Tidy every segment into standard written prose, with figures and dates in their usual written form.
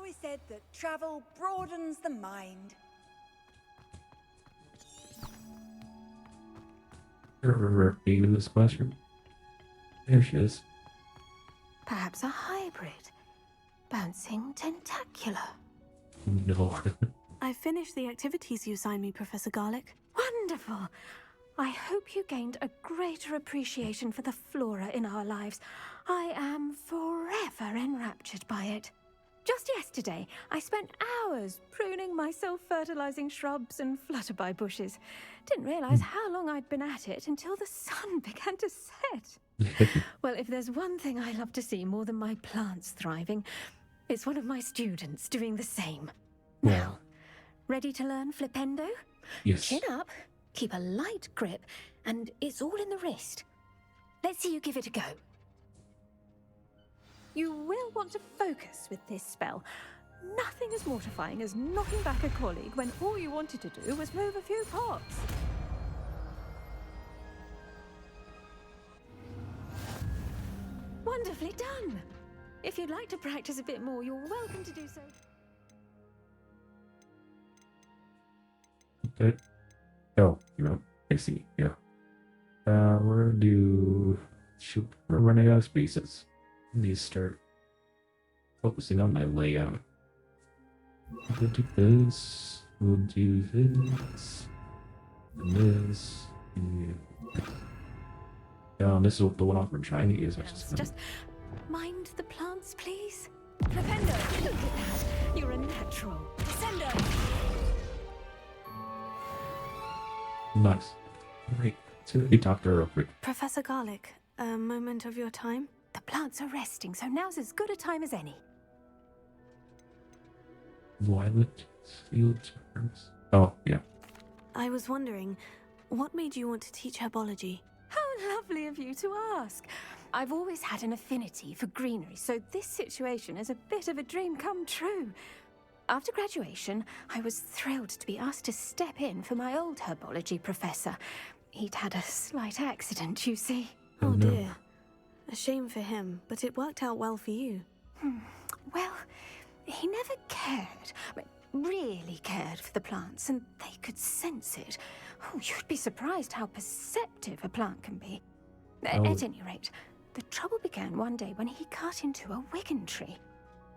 always said that travel broadens the mind. Repeat this question. There she is. Perhaps a hybrid. Bouncing tentacular. No. I finished the activities you assigned me, Professor Garlic. Wonderful! I hope you gained a greater appreciation for the flora in our lives. I am forever enraptured by it. Just yesterday, I spent hours pruning my self-fertilizing shrubs and flutterby bushes. Didn't realize how long I'd been at it until the sun began to set. Well, if there's one thing I love to see more than my plants thriving, it's one of my students doing the same. Now, ready to learn Flipendo? Yes. Chin up, keep a light grip, and it's all in the wrist. Let's see you give it a go. You will want to focus with this spell. Nothing as mortifying as knocking back a colleague when all you wanted to do was move a few pots. Wonderfully done! If you'd like to practice a bit more, you're welcome to do so. Okay. Oh, I see. Yeah. We're running out of spaces. I need to start focusing on my layout. We'll do this. We'll do this. And this. Yeah. This is the one off from Chinese. Just mind the plants, please. Flipendo, look at that. You're a natural. Descendo. Nice. Great. So we talked to her real quick. Professor Garlic, a moment of your time? The plants are resting, so now's as good a time as any. Violet field terms. Oh, yeah. I was wondering, what made you want to teach herbology? How lovely of you to ask. I've always had an affinity for greenery, so this situation is a bit of a dream come true. After graduation, I was thrilled to be asked to step in for my old herbology professor. He'd had a slight accident, you see. Oh dear. A shame for him, but it worked out well for you. Well, he never really cared for the plants, and they could sense it. Oh, you'd be surprised how perceptive a plant can be. At any rate, the trouble began one day when he cut into a wigan tree.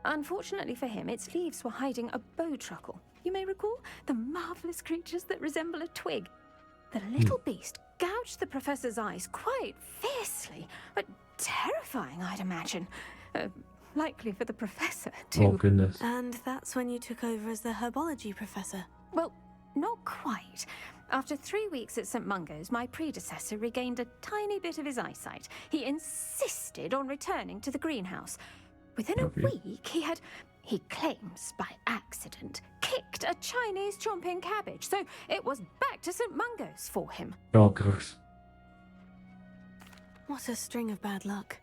Unfortunately for him, its leaves were hiding a bowtruckle. You may recall the marvelous creatures that resemble a twig. The little beast gouged the professor's eyes quite fiercely, but terrifying, I'd imagine. Likely for the professor, too. Oh, goodness. And that's when you took over as the herbology professor? Well, not quite. After 3 weeks at St. Mungo's, my predecessor regained a tiny bit of his eyesight. He insisted on returning to the greenhouse. Within a week, he claims by accident, kicked a Chinese chomping cabbage, so it was back to St. Mungo's for him. Oh, gosh. What a string of bad luck.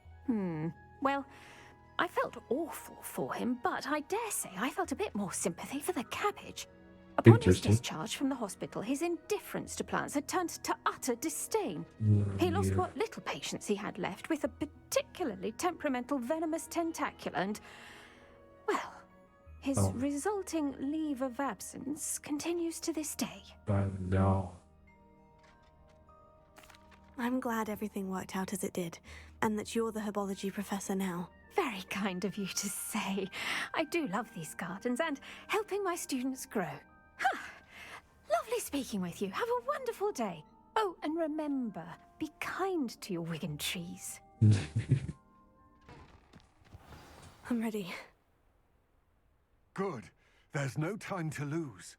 Well, I felt awful for him, but I dare say I felt a bit more sympathy for the cabbage. Upon his discharge from the hospital, his indifference to plants had turned to utter disdain. He lost what little patience he had left with a particularly temperamental venomous tentacula and, well, his resulting leave of absence continues to this day. No. I'm glad everything worked out as it did, and that you're the herbology professor now. Very kind of you to say. I do love these gardens and helping my students grow. Lovely speaking with you. Have a wonderful day. Oh, and remember, be kind to your wigan trees. I'm ready. Good. There's no time to lose.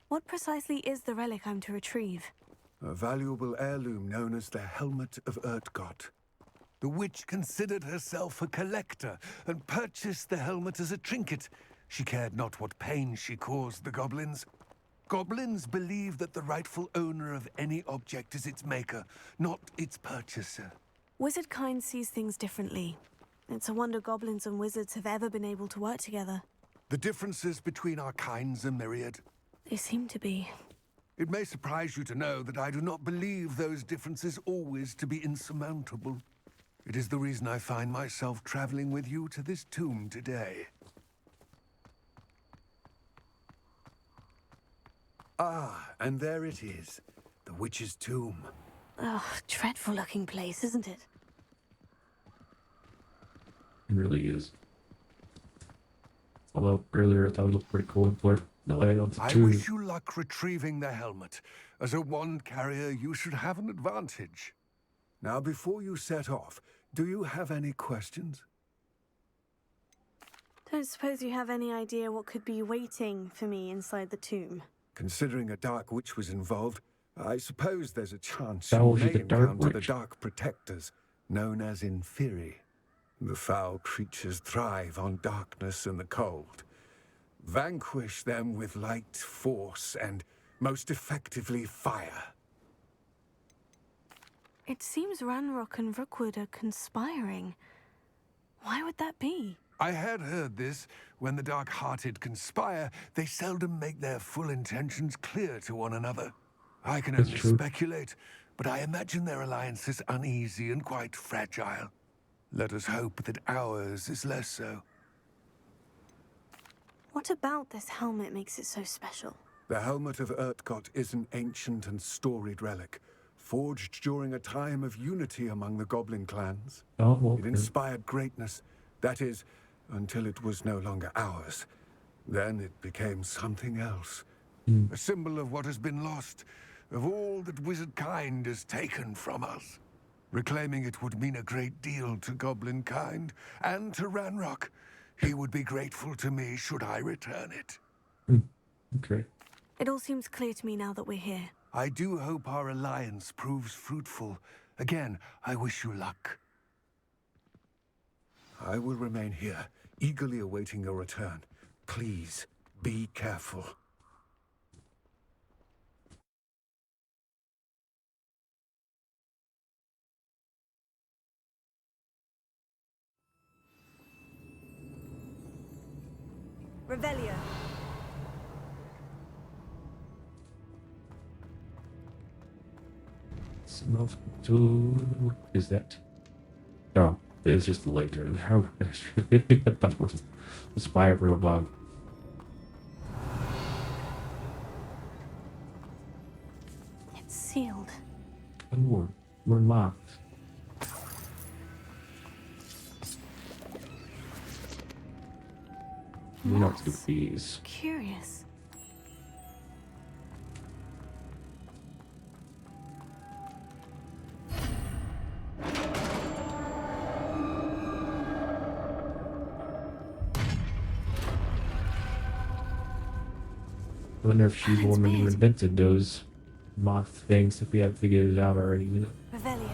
What precisely is the relic I'm to retrieve? A valuable heirloom known as the Helmet of Urtkot. The witch considered herself a collector and purchased the helmet as a trinket. She cared not what pain she caused the goblins. Goblins believe that the rightful owner of any object is its maker, not its purchaser. Wizard kind sees things differently. It's a wonder goblins and wizards have ever been able to work together. The differences between our kinds are myriad. They seem to be. It may surprise you to know that I do not believe those differences always to be insurmountable. It is the reason I find myself traveling with you to this tomb today. Ah, and there it is. The witch's tomb. Oh, dreadful looking place, isn't it? It really is. Although earlier I thought it looked pretty cool, but no, I don't. I wish you luck retrieving the helmet. As a wand carrier, you should have an advantage. Now, before you set off, do you have any questions? Don't suppose you have any idea what could be waiting for me inside the tomb? Considering a dark witch was involved, I suppose there's a chance That you was may the Dark encounter the Witch. Dark Protectors, known as Inferi. The foul creatures thrive on darkness and the cold. Vanquish them with light, force, and most effectively fire. It seems Ranrock and Rookwood are conspiring. Why would that be? I had heard this. When the dark-hearted conspire, they seldom make their full intentions clear to one another. I can That's only true. speculate, but I imagine their alliance is uneasy and quite fragile. Let us hope that ours is less so. What about this helmet makes it so special? The Helmet of Urtkot is an ancient and storied relic, forged during a time of unity among the Goblin clans. Oh, well, It inspired greatness, that is, until it was no longer ours. Then it became something else. A symbol of what has been lost, of all that wizard kind has taken from us. Reclaiming it would mean a great deal to Goblin kind, and to Ranrock. He would be grateful to me should I return it. okay. It all seems clear to me now that we're here. I do hope our alliance proves fruitful. Again, I wish you luck. I will remain here, eagerly awaiting your return. Please, be careful. Revelio. Enough to... What is that? Oh, it's just later. How... that was the spire real bug. It's sealed. Oh, we're locked. We know what to do with these. Curious. I wonder if she's the It's woman who weird. invented those moth things, if we have figured it out already. Revelio.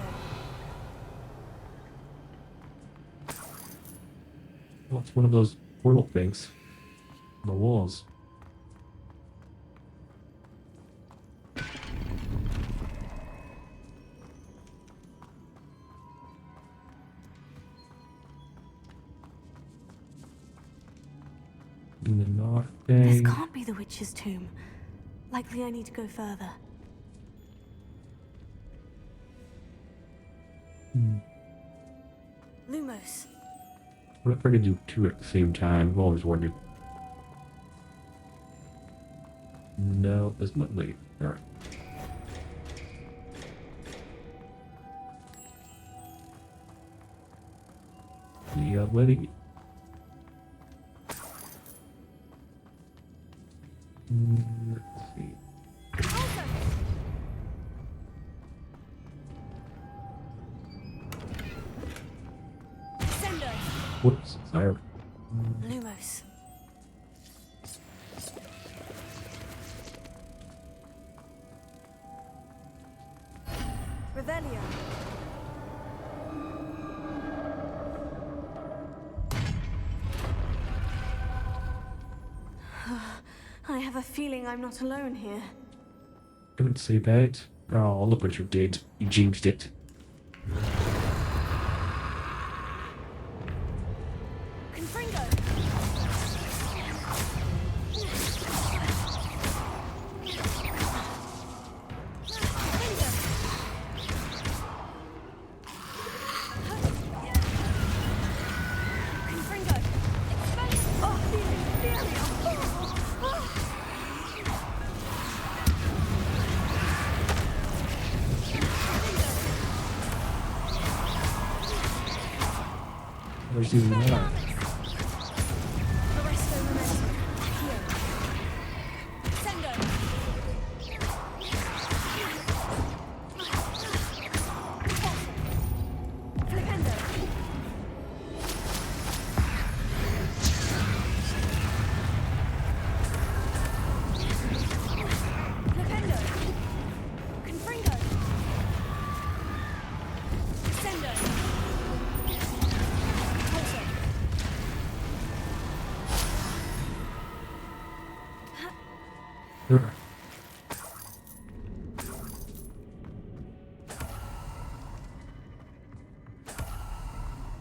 Well, it's one of those portal things on the walls. In the north This thing. can't be the witch's tomb. Likely I need to go further. Lumos. What if I could do two at the same time? I've always wondered. No, this might late. Alright. Yeah, ready. Let's see. Sendo. Whoops, sorry. Lumos. Revelio. I have a feeling I'm not alone here. Don't say that. Oh, look what you did. You jinxed it. Confringo. Where's the more? Arresto momentum. Here. Sendo. Flipendo. Flipendo. Confringo. Sendo. Pulso. Sure.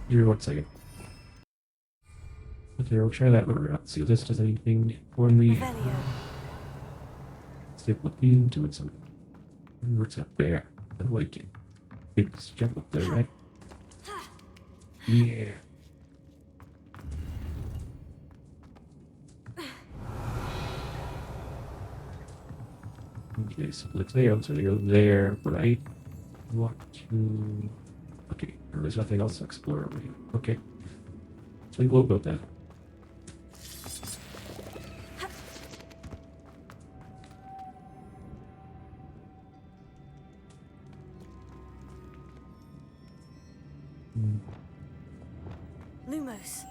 Here, 1 second. Okay, we'll try that one out. See if this does anything for me. Revelio. See if what you do with something. What's up there? I like it. It's jump up there, right? Yeah. Okay, so let's go. So you're there, right? Walk to. Okay, there's nothing else to explore over here. Okay. So we'll go then. Lumos.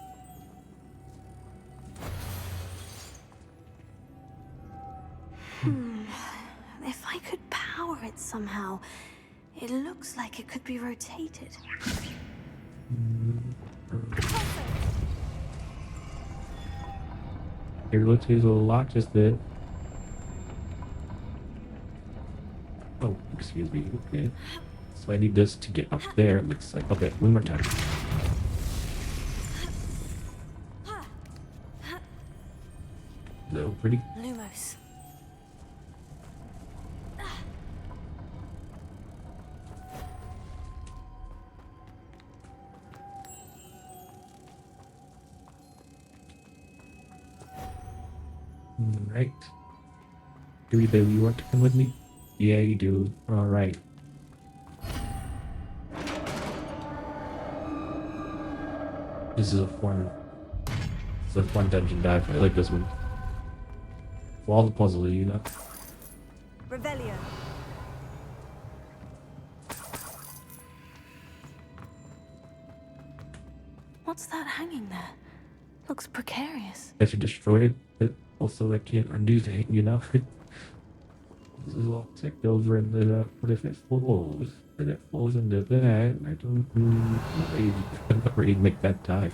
If I could power it somehow, it looks like it could be rotated. Here looks like a lot just there. Oh, excuse me. Okay. So I need this to get up there. It looks like. Okay, one more time. No, pretty. Lumos. Right. Do you want to come with me? Yeah, you do. Alright. This is a fun. It's a fun dungeon dive. I like this one. For all the puzzles, you know. Revelio. What's that hanging there? Looks precarious. I should destroy it, but also I can't undo that, you know? This is all ticked over and then what if it falls? And it falls into that, I don't I'm afraid to make that dive.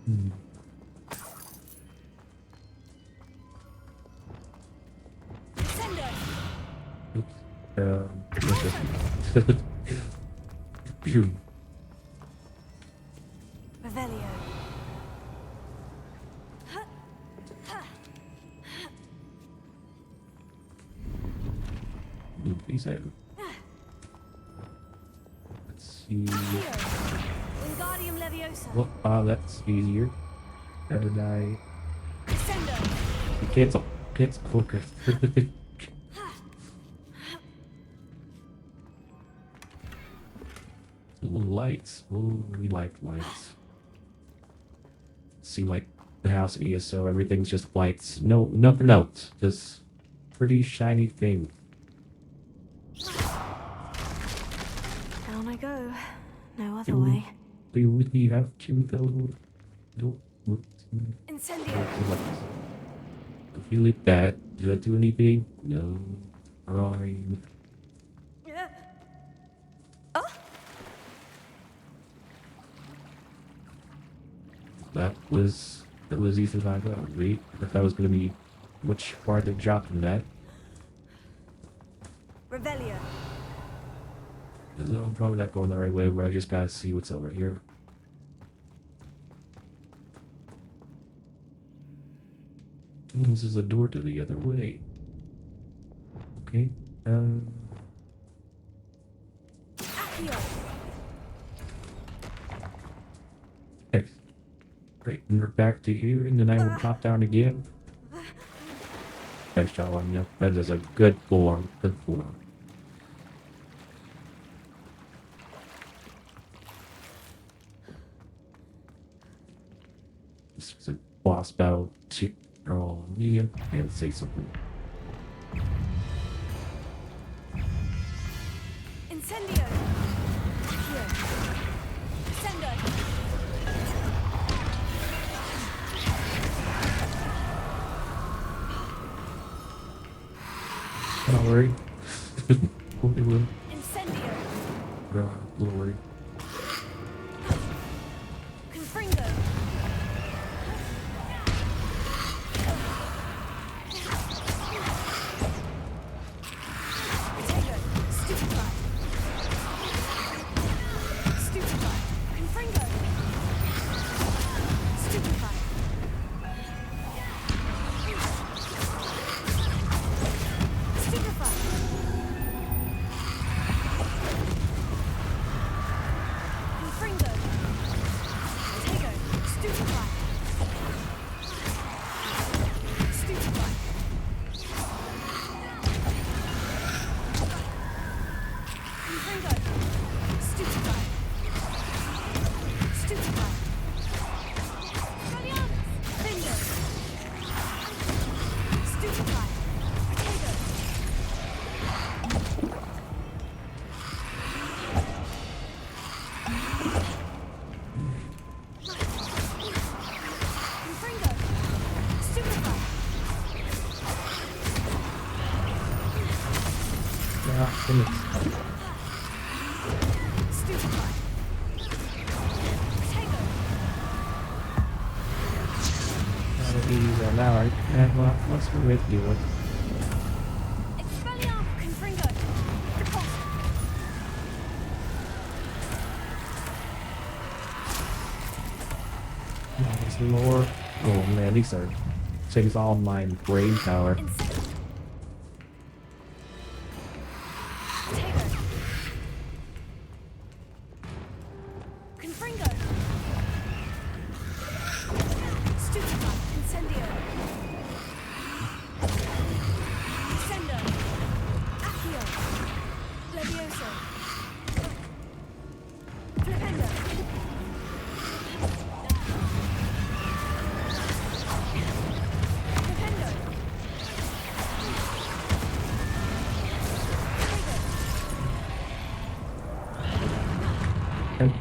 Hmm. Sendo. Oops. What's this? Phew. Revelio. These out. Let's see. Wingardium Leviosa. Well, that's easier. How did I? Sendo. Cancel. Cancel. Focus. Lights. Oh, we like lights. See, like the house at ESO, everything's just lights. No, nothing else. Just pretty shiny thing. Down I go. No other way. We really have to though. Incendio. If you lit that, did that do anything? No. Alright. Yeah. That was easy to find out. Wait, if that was gonna be which part they dropped from that. Revelio. I'm probably not going the right way, but I just gotta see what's over here. This is a door to the other way. Okay. Accio. Okay. Great. And we're back to here, and then I will drop down again. Nice job on you. That is a good form. Good form. This is a boss battle to roll me and say something. Incendio. Accio. Sendo. Not worried. Totally will. Incendio. A little worried. Confringo. Potato. Stupefy. Stupefy. Confringo. Stupefy. Stupefy. Confringo. Potato. Stupefy. Stupefy. Confringo. Stupefy. Stupefy. Bingo. Stupefy. Potato. Confringo. Stupefy. Yeah, finish. Stupefy. Potato. That'll be easier now, right? And what's the with you? What? Expelliarmus. Confringo. Repulse. There's more. Oh man, these are takes all my brain power. Insect. Potato. Confringo. Stupefy. Incendio. Sendo. Accio. Levioso. Flipendo. Flipendo.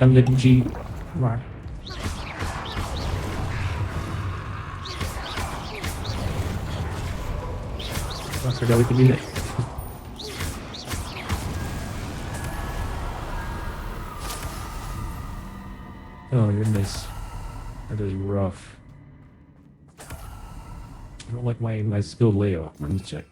And the G. Right. I forgot we can do that. Oh goodness. That is rough. I don't like my skill layout. Let me check.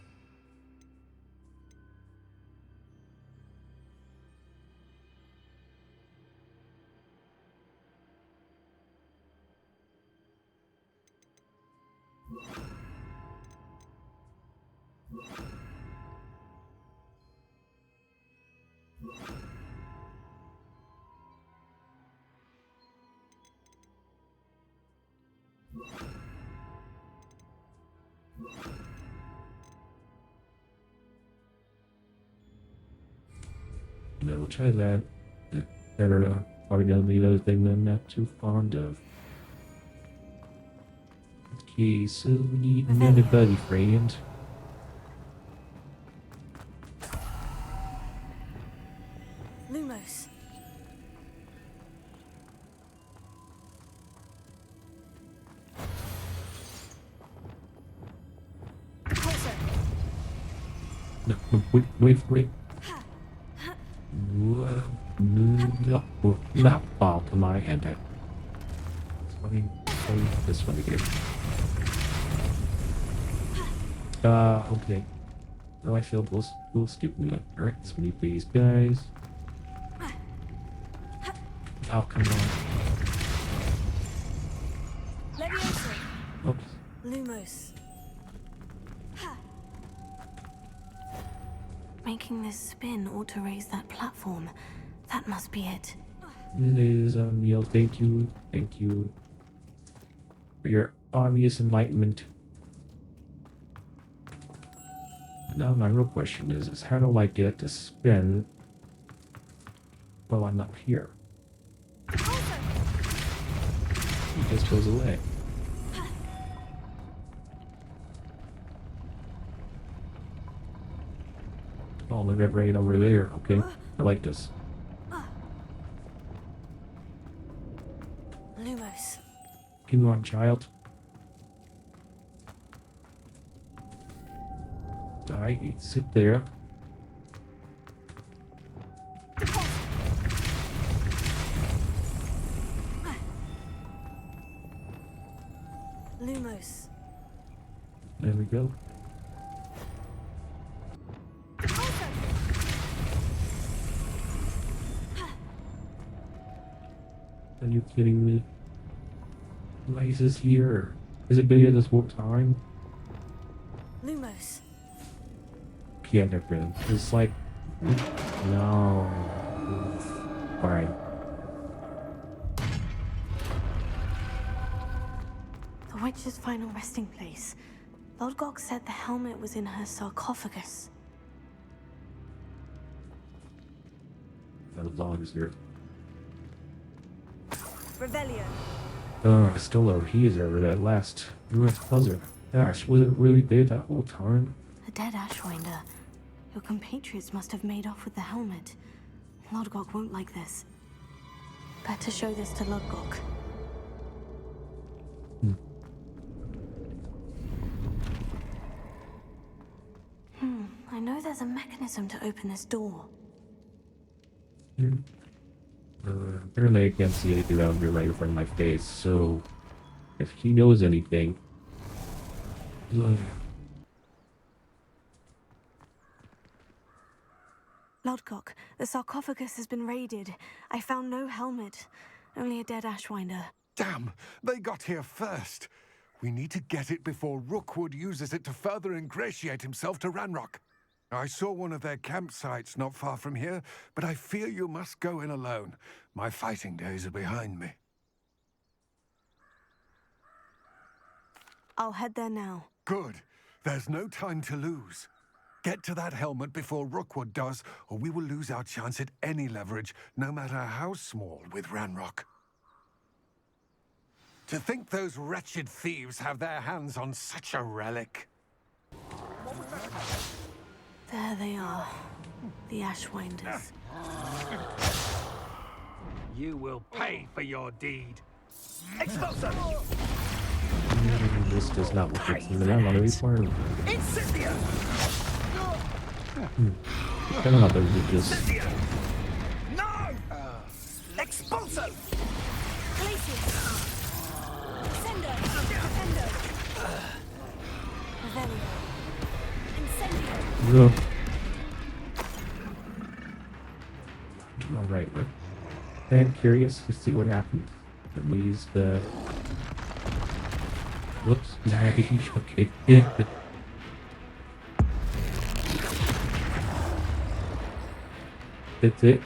No, we'll try that. Better probably gonna be the other thing that I'm not too fond of. Okay, so we need another buddy friend. Lumos. Repulsor. No, wait for it. Not fall to my head. This one again. Okay. Now I feel little stupid. Alright, so we need these guys. Oh, come on. Levioso. Oops. Lumos. Making this spin ought to raise that platform. That must be it. It is, Neil, thank you for your obvious enlightenment. Now my real question is how do I get it to spin while I'm not here? It just goes away. Oh, look at right over there. Okay, I like this. Lumos. Come on, child. Alright, sit there. Lumos. There we go. Are you kidding me? Why is this here? Has it been here this whole time? Lumos. Can't have been. It's like... No. Alright. The witch's final resting place. Urtkot said the helmet was in her sarcophagus. That dog is here. Revelio. Oh, still over here over that last US puzzle. Gosh, was it really there that whole time? A dead Ashwinder. Your compatriots must have made off with the helmet. Urtkot won't like this. Better show this to Urtkot. I know there's a mechanism to open this door. Apparently I can't see anything around here right in front of my face, so... If he knows anything... Urtkot, the sarcophagus has been raided. I found no helmet, only a dead Ashwinder. Damn, they got here first. We need to get it before Rookwood uses it to further ingratiate himself to Ranrock. I saw one of their campsites not far from here, but I fear you must go in alone. My fighting days are behind me. I'll head there now. Good. There's no time to lose. Get to that helmet before Rookwood does, or we will lose our chance at any leverage, no matter how small, with Ranrock. To think those wretched thieves have their hands on such a relic. There they are, the Ashwinders. You will pay for your deed. This does not look like something I'm on the requirement. I don't know if those are just... No! Expulso! Glacius. Sendo. Defendo. Revelio. Incendio. No. Alright, I'm curious to see what happens. At least, whoops, nice, okay, yeah. That's it.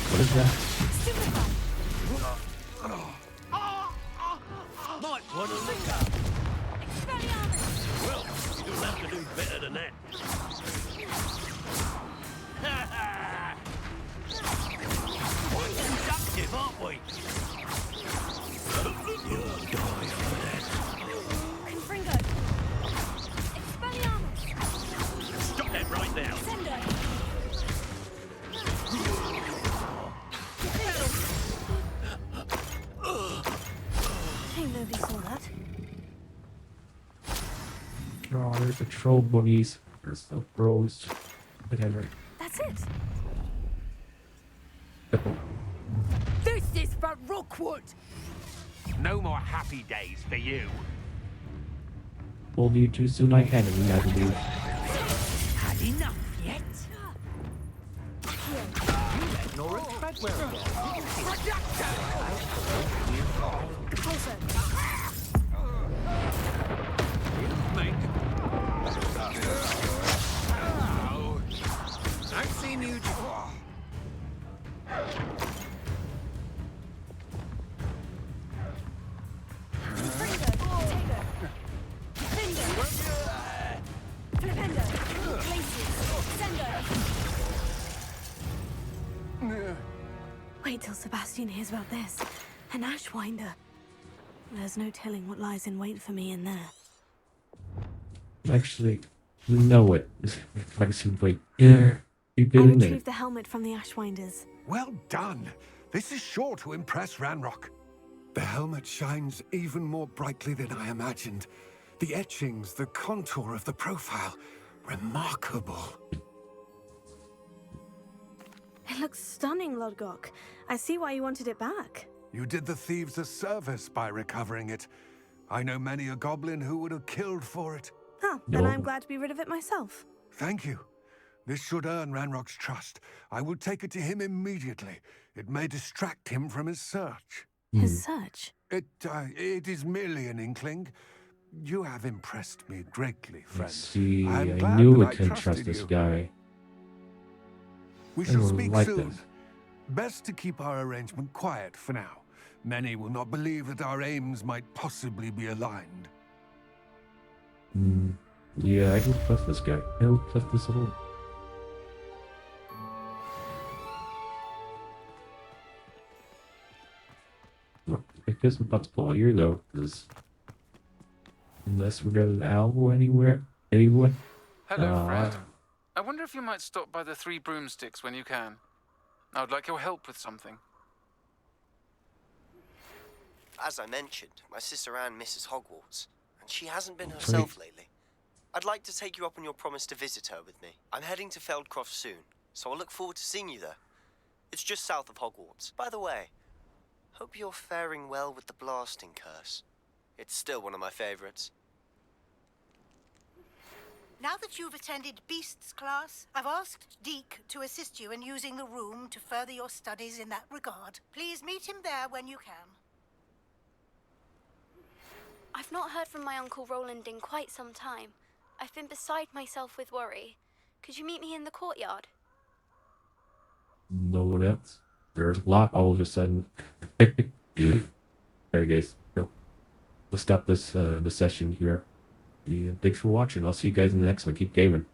What is that? Might want to lick up. Well, you'll have to do better than that. Quite seductive, aren't we? You'll die for that. Confringo. Expelliarmus. Stop that right now. Sendo. Nobody saw that. Oh, there's the troll bunnies. There's the bros. Whatever. That's it. Oh. This is but Rookwood. No more happy days for you. Told you too soon I enemy, I believe. Had enough yet? Nora Treadwell. Repulsor. I've seen you. Confringo. Potato. Finger. Flipendo. Glacius. Sendo. Wait till Sebastian hears about this. An Ashwinder. There's no telling what lies in wait for me in there. Actually, we know it. Like, wait, yeah, you've I been in retrieved it. the helmet from the Ashwinders. Well done. This is sure to impress Ranrock. The helmet shines even more brightly than I imagined. The etchings, the contour of the profile, remarkable. It looks stunning, Lodgok. I see why you wanted it back. You did the thieves a service by recovering it. I know many a goblin who would have killed for it. Oh, then No. I'm glad to be rid of it myself. Thank you. This should earn Ranrock's trust. I will take it to him immediately. It may distract him from his search. His search. It is merely an inkling. You have impressed me greatly, friend. Let's see, I'm I glad knew that we I couldn't trust trusted this you. guy. We I shall don't speak like soon. this. Best to keep our arrangement quiet for now. Many will not believe that our aims might possibly be aligned. Yeah, I don't trust this guy. I don't trust this at all. Well, I guess we're about to pull here though, because unless we're going out or anywhere, anyone. Hello, Fred. I wonder if you might stop by the Three Broomsticks when you can. I would like your help with something. As I mentioned, my sister Anne misses Hogwarts, and she hasn't been herself lately. I'd like to take you up on your promise to visit her with me. I'm heading to Feldcroft soon, so I'll look forward to seeing you there. It's just south of Hogwarts. By the way, hope you're faring well with the blasting curse. It's still one of my favorites. Now that you've attended Beasts class, I've asked Deke to assist you in using the room to further your studies in that regard. Please meet him there when you can. I've not heard from my Uncle Roland in quite some time. I've been beside myself with worry. Could you meet me in the courtyard? No one else. There's a lot all of a sudden. Alright guys, we'll stop this session here. Yeah, thanks for watching. I'll see you guys in the next one. Keep gaming.